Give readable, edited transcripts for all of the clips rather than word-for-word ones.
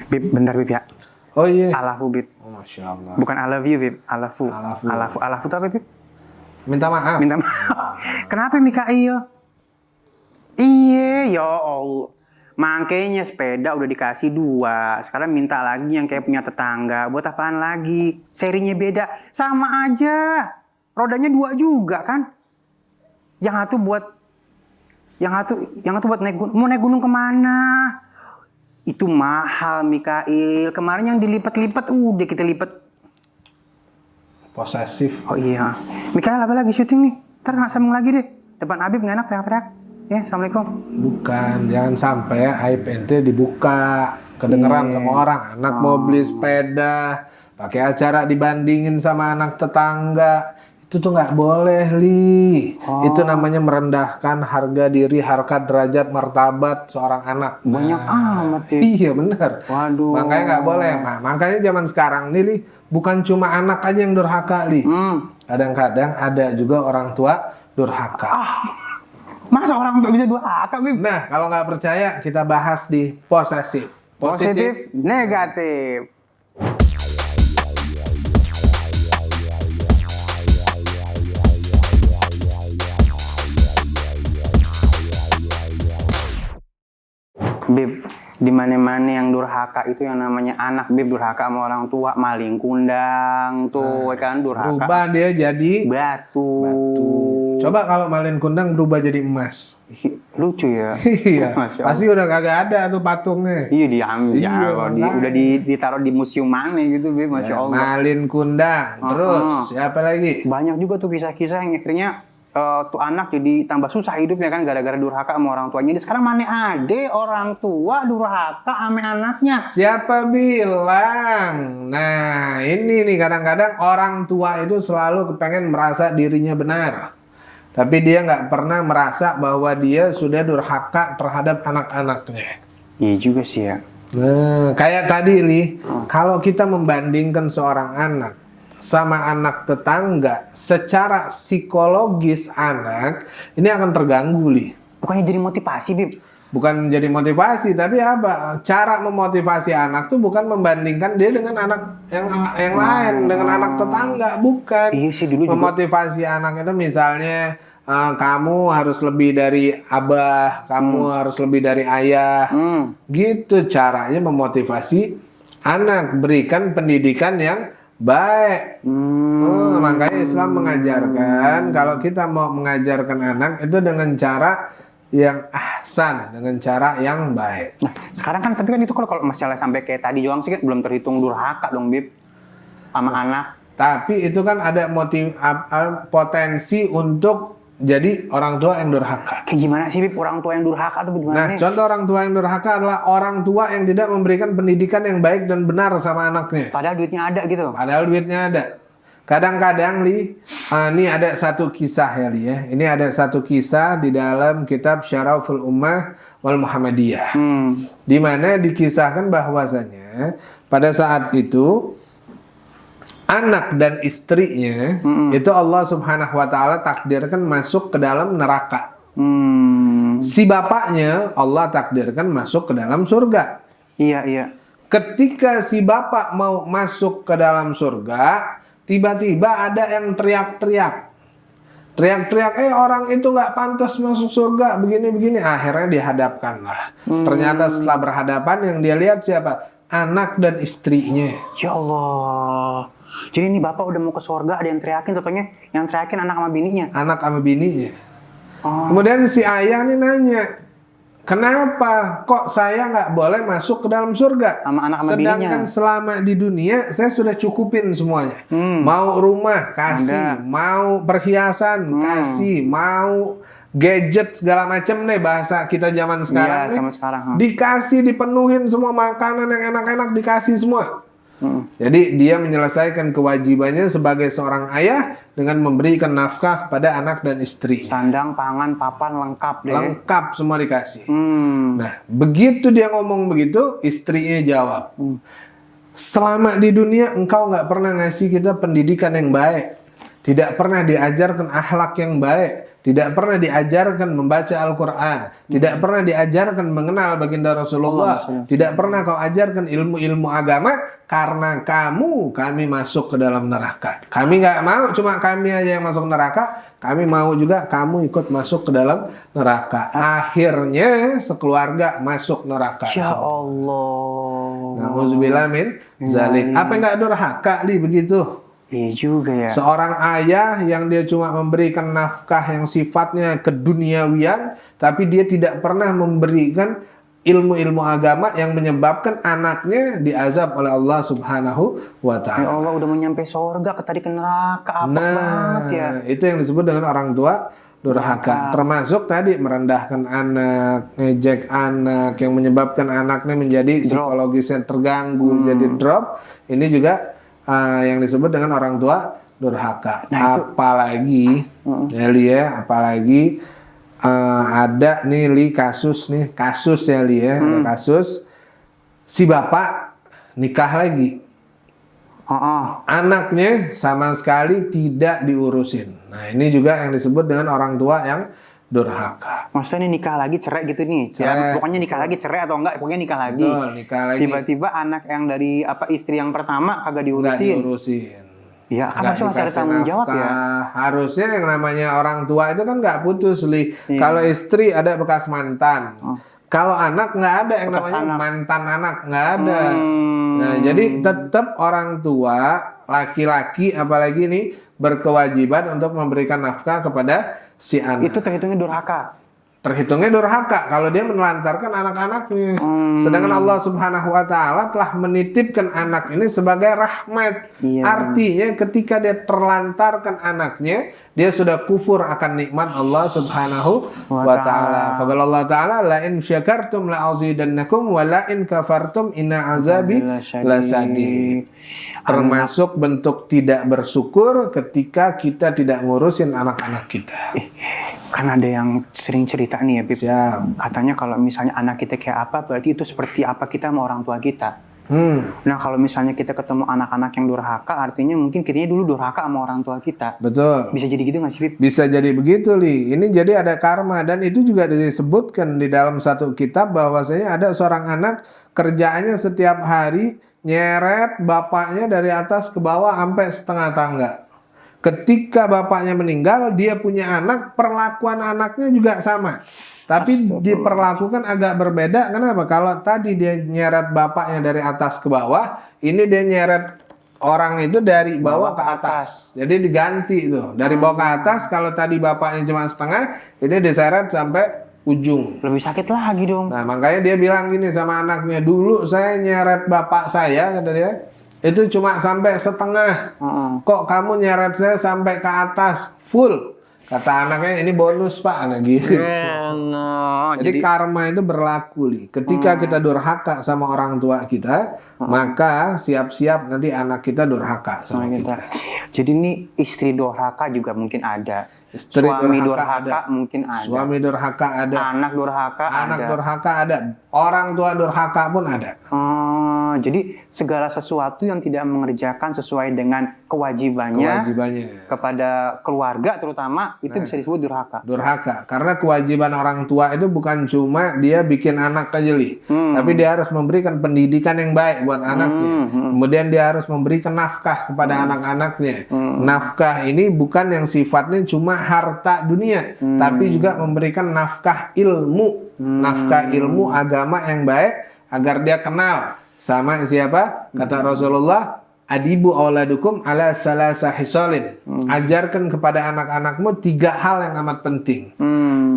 Bib, bentar Bib ya. Oh iya. Alafu Bib. Oh, Masya Allah. Bukan I love you Bib. Alafu. Alafu. Alafu itu apa Bib? Minta maaf. Minta maaf. Kenapa Mikail? Iya, ya Allah. Makanya sepeda udah dikasih 2. Sekarang minta lagi yang kayak punya tetangga. Buat apaan lagi? Serinya beda. Sama aja. Rodanya 2 juga kan? Yang satu buat naik gunung. Mau naik gunung kemana? Itu mahal Mikail. Kemarin yang dilipat-lipat udah kita lipat. Posesif. Oh iya. Mikail apa lagi syuting nih? Ntar nggak sambung lagi deh. Depan Habib nggak enak teriak-teriak. Ya, assalamualaikum. Bukan, jangan sampai aib ente dibuka, kedengeran sama orang. Anak mau beli sepeda, pakai acara dibandingin sama anak tetangga. Itu tuh nggak boleh, Li. Itu namanya merendahkan harga diri, harkat derajat, martabat seorang anak. Banyak amat ya. Iya benar. Waduh. Makanya nggak boleh. Nah, makanya zaman sekarang nih, Li, bukan cuma anak aja yang durhaka, Li. Kadang-kadang ada juga orang tua durhaka. Masa orang tua bisa durhaka, Bib? Nah, kalau nggak percaya, kita bahas di posesif. Positif, negatif. Bib, di mana-mana yang durhaka itu yang namanya anak, Bib, durhaka sama orang tua, maling kundang tuh, kan durhaka. Berubah dia jadi Batu. Coba kalau malin kundang berubah jadi emas. Lucu ya. Iya. Masya Allah. Pasti udah kagak ada tuh patungnya. Iya diambil, Iya, udah ditaruh di museum mana gitu, Bib, Masya Ya, Allah. malin kundang. Terus siapa lagi? Banyak juga tuh kisah-kisah yang akhirnya tuh anak jadi tambah susah hidupnya kan gara-gara durhaka sama orang tuanya. Jadi sekarang mana ada orang tua durhaka sama anaknya? Siapa bilang? Nah, ini nih kadang-kadang orang tua itu selalu kepengen merasa dirinya benar. Tapi dia nggak pernah merasa bahwa dia sudah durhaka terhadap anak-anaknya. Iya juga sih ya. Nah, kayak tadi nih, kalau kita membandingkan seorang anak sama anak tetangga, secara psikologis anak ini akan terganggu, Li. Bukannya jadi motivasi, Bib? Bukan jadi motivasi, tapi apa? Cara memotivasi anak tuh bukan membandingkan dia dengan anak yang lain, dengan anak tetangga, bukan. Iya sih, dulu juga. Memotivasi anak itu misalnya kamu harus lebih dari abah, kamu harus lebih dari ayah. Gitu caranya memotivasi anak, berikan pendidikan yang baik. Makanya Islam mengajarkan kalau kita mau mengajarkan anak itu dengan cara yang ahsan, dengan cara yang baik. Nah, sekarang kan tapi kan itu kalau masalah sampai kayak tadi doang sih kan belum terhitung durhaka dong, Bib. Sama anak. Tapi itu kan ada potensi untuk jadi orang tua yang durhaka. Kayak gimana sih, Bib, orang tua yang durhaka tuh gimana? Nah, contoh orang tua yang durhaka adalah orang tua yang tidak memberikan pendidikan yang baik dan benar sama anaknya. Padahal duitnya ada gitu. Padahal duitnya ada. Kadang-kadang, Li, ini ada satu kisah ya, Li ya. Ini ada satu kisah di dalam kitab Syaraful Ummah wal Muhammadiyah. Di mana dikisahkan bahwasanya pada saat itu anak dan istrinya itu Allah Subhanahu wa taala takdirkan masuk ke dalam neraka. Si bapaknya Allah takdirkan masuk ke dalam surga. Iya, iya. Ketika si bapak mau masuk ke dalam surga, tiba-tiba ada yang teriak-teriak. Teriak-teriak, orang itu nggak pantas masuk surga, begini-begini. Akhirnya dihadapkanlah. Ternyata setelah berhadapan yang dia lihat siapa? Anak dan istrinya. Ya Allah. Jadi ini bapak udah mau ke surga, ada yang teriakin, tentunya yang teriakin anak sama bininya. Anak sama bininya. Kemudian si ayah nih nanya, kenapa kok saya nggak boleh masuk ke dalam surga? Sama anak sama Sedangkan bininya. selama di dunia saya sudah cukupin semuanya. Mau rumah kasih, mau perhiasan kasih, mau gadget segala macam nih bahasa kita zaman sekarang. Iya, sama sekarang. Dikasih, dipenuhin semua makanan yang enak-enak dikasih semua. Jadi dia menyelesaikan kewajibannya sebagai seorang ayah dengan memberikan nafkah kepada anak dan istri. Sandang, pangan, papan lengkap deh. Lengkap semua dikasih. Nah, begitu dia ngomong begitu, istrinya jawab, selama di dunia engkau nggak pernah ngasih kita pendidikan yang baik, tidak pernah diajarkan akhlak yang baik, tidak pernah diajarkan membaca Al-Quran, tidak pernah diajarkan mengenal baginda Rasulullah, tidak pernah kau ajarkan ilmu-ilmu agama, karena kami masuk ke dalam neraka. Kami nggak mau cuma kami aja yang masuk neraka, kami mau juga kamu ikut masuk ke dalam neraka. Akhirnya sekeluarga masuk neraka. Ya Allah. Nauzubillah min zalik. Apa nggak durhaka begitu? Iya juga ya. Seorang ayah yang dia cuma memberikan nafkah yang sifatnya keduniawian, tapi dia tidak pernah memberikan ilmu-ilmu agama yang menyebabkan anaknya diazab oleh Allah Subhanahu wa Ya Ta'ala. Allah, udah mau nyampe surga, tadi ke neraka, apa banget ya. Itu yang disebut dengan orang tua durhaka. Termasuk tadi merendahkan anak, ngejek anak, yang menyebabkan anaknya menjadi psikologisnya terganggu, jadi drop. Ini juga yang disebut dengan orang tua durhaka. Apalagi ya Li ya, apalagi ada nih Li kasus ya Li ya, ada kasus si bapak nikah lagi. Anaknya sama sekali tidak diurusin. Nah, ini juga yang disebut dengan orang tua yang durhaka. Maksudnya nih nikah lagi cerai gitu nih. Ya, pokoknya nikah lagi cerai atau enggak, pokoknya nikah lagi. Betul, nikah lagi. Tiba-tiba anak yang dari istri yang pertama kagak diurusin. Iya, kan masih ada tanggung jawab ya. Harusnya yang namanya orang tua itu kan nggak putus Li. Kalau istri ada bekas mantan. Kalau anak nggak ada yang bekas namanya mantan anak, nggak ada. Nah, jadi tetap orang tua laki-laki apalagi nih berkewajiban untuk memberikan nafkah kepada si anak. Itu terhitungnya durhaka. Terhitungnya durhaka kalau dia menelantarkan anak-anaknya. Sedangkan Allah Subhanahu wa Ta'ala telah menitipkan anak ini sebagai rahmat. Artinya ketika dia terlantarkan anaknya, dia sudah kufur akan nikmat Allah Subhanahu wa Ta'ala. Faqala Allah Ta'ala, la in syakartum la azidannakum wa la in kafartum inna azabi lasadid. Termasuk bentuk tidak bersyukur ketika kita tidak ngurusin anak-anak kita. Kan ada yang sering cerita nih ya, Bib. Katanya kalau misalnya anak kita kayak apa, berarti itu seperti apa kita sama orang tua kita. Nah, kalau misalnya kita ketemu anak-anak yang durhaka, artinya mungkin kitanya dulu durhaka sama orang tua kita. Betul. Bisa jadi gitu nggak sih, Bib? Bisa jadi begitu, Li. Ini jadi ada karma, dan itu juga disebutkan di dalam satu kitab bahwasanya ada seorang anak kerjaannya setiap hari nyeret bapaknya dari atas ke bawah sampai setengah tangga. Ketika bapaknya meninggal, dia punya anak, perlakuan anaknya juga sama. Tapi diperlakukan agak berbeda. Kenapa? Kalau tadi dia nyeret bapaknya dari atas ke bawah, ini dia nyeret orang itu dari bawah ke atas. Jadi diganti itu. Dari bawah ke atas, kalau tadi bapaknya cuma setengah, ini diseret sampai ujung. Lebih sakit lagi dong. Nah, makanya dia bilang gini sama anaknya, dulu saya nyeret bapak saya, kata dia, itu cuma sampai setengah. Kok kamu nyeret saya sampai ke atas full? Kata anaknya, ini bonus Pak, anak gitu. Jadi karma itu berlaku, Li. Ketika kita durhaka sama orang tua kita, maka siap-siap nanti anak kita durhaka sama kita. Jadi ini istri durhaka juga mungkin ada. Istri suami durhaka mungkin ada. Suami durhaka ada. Anak durhaka ada. Anak durhaka ada. Orang tua durhaka pun ada. Jadi segala sesuatu yang tidak mengerjakan sesuai dengan kewajibannya kepada keluarga terutama itu bisa disebut durhaka. Durhaka, karena kewajiban orang tua itu bukan cuma dia bikin anak aja Li, tapi dia harus memberikan pendidikan yang baik buat anaknya. Kemudian dia harus memberikan nafkah kepada anak-anaknya. Nafkah ini bukan yang sifatnya cuma harta dunia, tapi juga memberikan nafkah ilmu, nafkah ilmu agama yang baik agar dia kenal sama siapa? Kata Rasulullah, adibu auladukum ala salasa hisalin. Ajarkan kepada anak-anakmu 3 hal yang amat penting.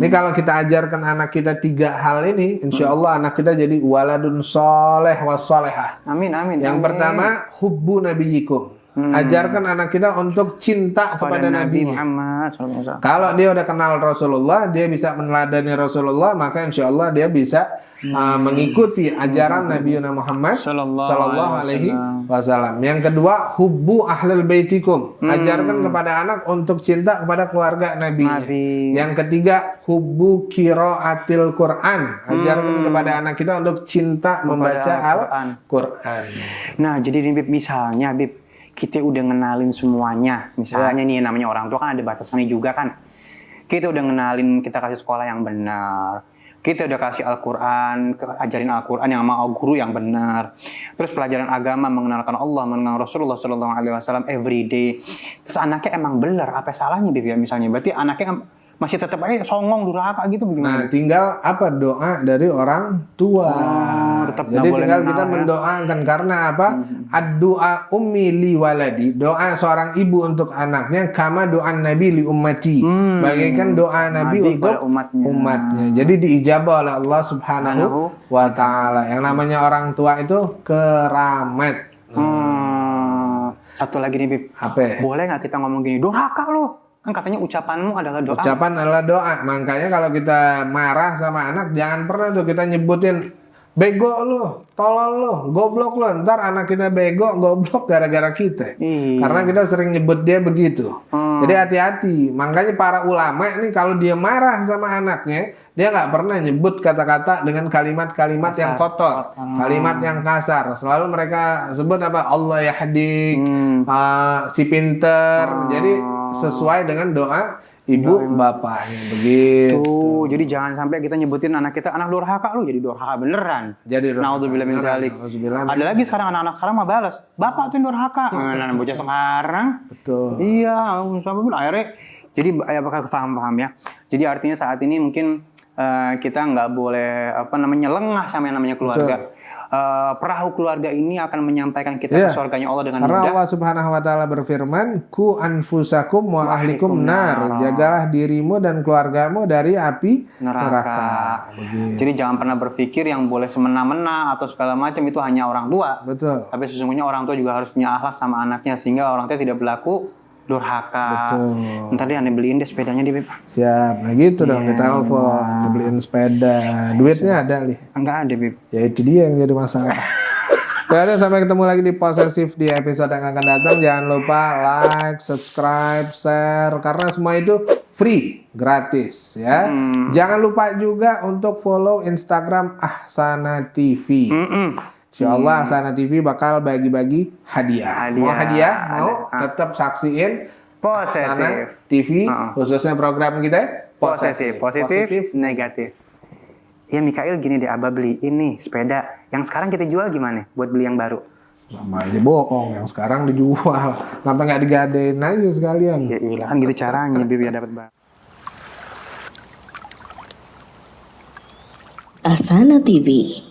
Ini kalau kita ajarkan anak kita 3 hal ini, insya Allah anak kita jadi waladun soleh wassolehah. Amin, amin. Yang pertama, hubbu nabiyikum. Ajarkan anak kita untuk cinta kepada Nabi Muhammad. Kalau dia udah kenal Rasulullah, dia bisa meneladani Rasulullah, maka insya Allah dia bisa mengikuti ajaran Nabi Muhammad Sallallahu Alaihi Wasallam. Yang kedua, hubbu ahlul baitikum. Ajarkan kepada anak untuk cinta kepada keluarga Nabi. Yang ketiga, hubbu qiraatil Quran. Ajarkan kepada anak kita untuk cinta membaca Al-Quran. Nah, jadi Bib, misalnya Bib, kita udah ngenalin semuanya. Misalnya nih namanya orang tua kan ada batasannya juga kan. Kita udah ngenalin, kita kasih sekolah yang benar. Kita udah kasih Al-Quran, ajarin Al-Quran yang sama guru yang benar. Terus pelajaran agama, mengenalkan Allah, mengenal Rasulullah SAW every day. Terus anaknya emang beler, apa salahnya Bib ya misalnya? Berarti anaknya masih tetap aja songong, durhaka gitu Nah, bagaimana? tinggal apa doa dari orang tua. Tetap nggak Jadi boleh tinggal mengenal kita ya. mendoakan karena apa? Ad-du'a ummi li waladi. Doa seorang ibu untuk anaknya kama doa Nabi li ummati. Bagaikan doa Nabi Nabi untuk kepada umatnya. umatnya. Jadi diijabah oleh Allah Subhanahu wa taala. Yang namanya orang tua itu keramat. Satu lagi nih Bib. Apa? Boleh nggak kita ngomong gini, durhaka lo? Kan katanya ucapanmu adalah doa. Ucapan adalah doa. Makanya kalau kita marah sama anak, jangan pernah tuh kita nyebutin bego lu, tolol lu, goblok lu. Ntar anak kita bego, goblok gara-gara kita. Iya. Karena kita sering nyebut dia begitu. Jadi hati-hati. Makanya para ulama nih kalau dia marah sama anaknya, dia nggak pernah nyebut kata-kata dengan kalimat-kalimat yang kotor, kalimat yang kasar. Selalu mereka sebut apa? Allah yahdik, si pinter. Jadi sesuai dengan doa ibu bapaknya begitu. Tuh, jadi jangan sampai kita nyebutin anak kita anak durhaka lu jadi durhaka beneran. Jadi durhaka Naudzubillah min zalik. Nauzubillah min Ada lagi sekarang anak-anak sekarang mah balas, "Bapak tuh yang durhaka." Nah, bocah sekarang. Betul. Iya, sampai akhirnya jadi apakah paham ya. Jadi artinya saat ini mungkin kita nggak boleh lengah sama yang namanya keluarga. Perahu keluarga ini akan menyampaikan kita ke surganya Allah dengan Karena mudah. Allah Subhanahu wa taala berfirman, "Ku anfusakum wa ahlikum nar." Jagalah dirimu dan keluargamu dari api neraka. Begitu. Jadi jangan pernah berpikir yang boleh semena-mena atau segala macam itu hanya orang tua. Betul. Tapi sesungguhnya orang tua juga harus punya akhlak sama anaknya sehingga orang tua tidak berlaku durhaka. Betul. Ntar deh aneh beliin deh sepedanya di Beb. Siap. Nah gitu dong, ditelepon, dibeliin sepeda. Duitnya ada, Li. Enggak ada Beb. Ya itu dia yang jadi masalah. Oke, sampai ketemu lagi di Posesif di episode yang akan datang. Jangan lupa like, subscribe, share karena semua itu free, gratis ya. Jangan lupa juga untuk follow Instagram Ahsana TV. Insyaallah Ahsana TV bakal bagi-bagi hadiah. Mau hadiah? Mau tetap saksiin Ahsana Posesif. TV khususnya program kita Posesif. Positif, negatif. Ya Mikael gini deh, Abah beli ini sepeda. Yang sekarang kita jual gimana? Buat beli yang baru. Sama aja bohong, yang sekarang dijual. Kenapa nggak digadein aja sekalian? Ya iya kan gitu caranya biar dapat barang. Ahsana TV.